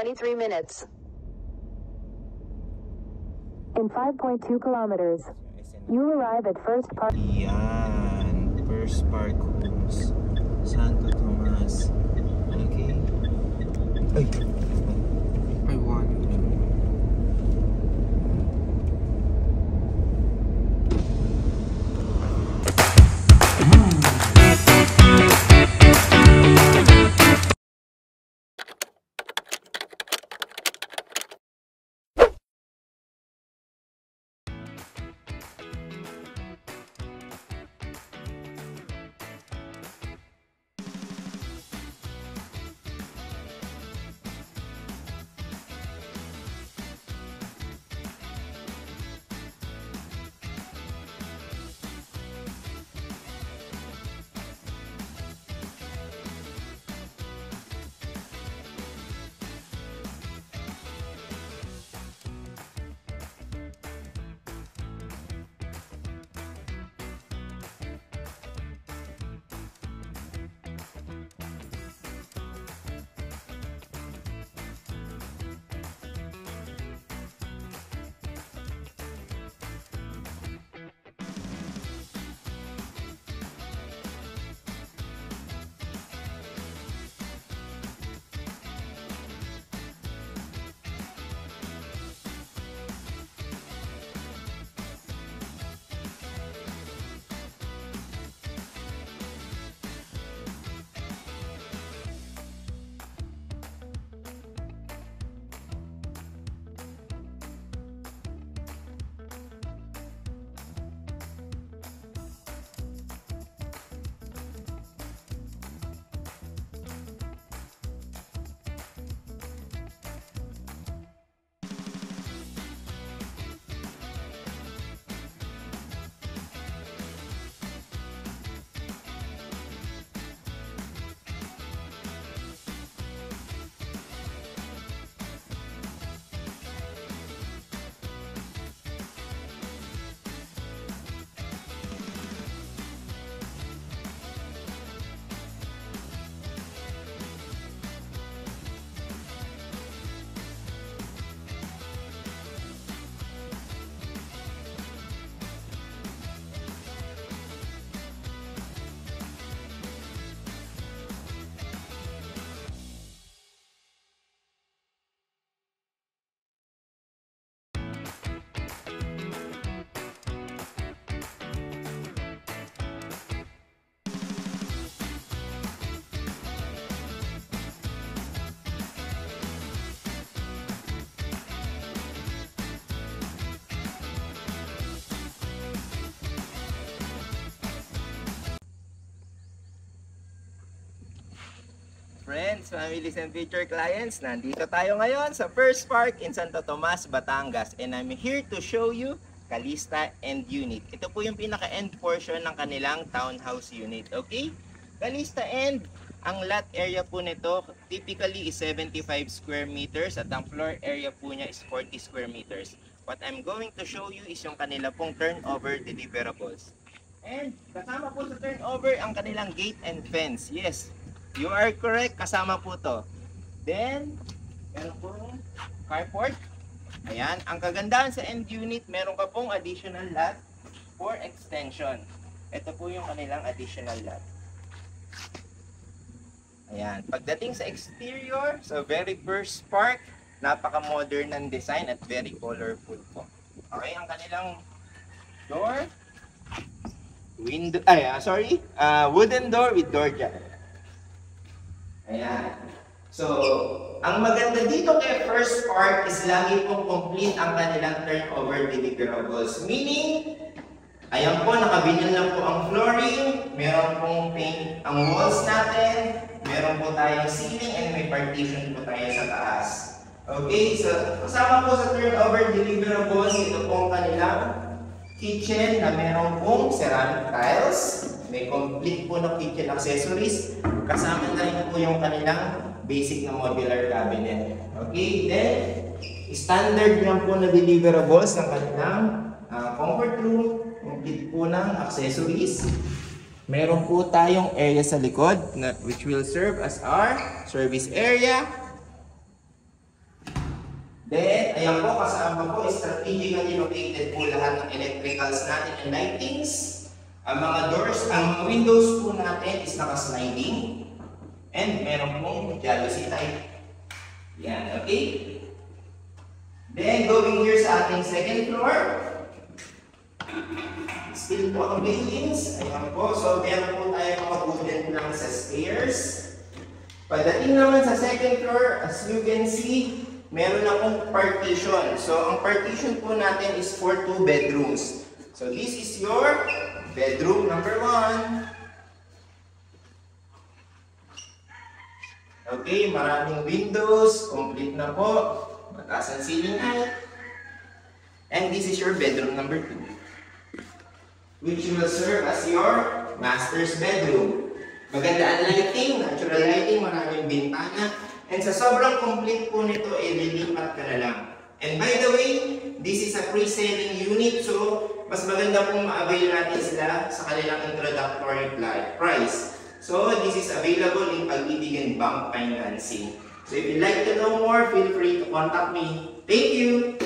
23 minutes. In 5.2 kilometers, you'll arrive at First Park. Yan, First Park Homes, Santo Tomas. Okay. Ay, I want. Friends, families and future clients, nandito tayo ngayon sa First Park in Santo Tomas, Batangas, and I'm here to show you Calista End Unit. Ito po yung pinaka-end portion ng kanilang townhouse unit, okay? Calista End, ang lot area po nito typically is 75 square meters at ang floor area po niya is 40 square meters. What I'm going to show you is yung kanila pong turnover deliverables. And kasama po sa turnover ang kanilang gate and fence. Yes, you are correct, kasama po to. Then, meron pong carport. Ayan, ang kagandahan sa end unit, meron ka pong additional lot for extension. Ito po yung kanilang additional lot. Ayan, pagdating sa exterior, so very First Park, napaka-modern ng design at very colorful po. Okay, ang kanilang door, wooden door with door jamb. Ayan. So, ang maganda dito kay First Park is lagi pong complete ang kanilang turnover deliverables. Meaning, ayan po, nakabinyal lang po ang flooring, meron pong paint ang walls natin, meron po tayong ceiling, and may partition po tayo sa taas. Okay, so kasama po sa turnover deliverables, ito pong kanilang kitchen na meron pong ceramic tiles, may complete po na kitchen accessories, kasama na rin po yung kanilang basic na modular cabinet. Okay, then standard lang po na deliverables ng kanilang comfort room, complete po ng accessories. Meron po tayong area sa likod which will serve as our service area. Then, ayan po, kasama po, strategically located po lahat ng electricals natin and lightings. Ang mga doors, ang mga windows po natin is naka-sliding. And meron pong jalousie type. Yan, okay? Then, going here sa ating second floor. Still po ang buildings. Ayan po, so meron po tayo mga wooden lang sa stairs. Pagdating naman sa second floor, as you can see, meron akong partition. So, ang partition po natin is for 2 bedrooms. So, this is your bedroom number 1. Okay, maraming windows, complete na po. Mataas ang ceiling height. And this is your bedroom number 2, which will serve as your master's bedroom. Maganda ang lighting, natural lighting, maraming bintana. And sa sobrang complete po nito, lilipat ka na lang. And by the way, this is a pre-selling unit, so mas maganda pong ma-avail natin sila sa kanilang introductory price. So this is available in Pag-ibig Bank Financing. So if you'd like to know more, feel free to contact me. Thank you!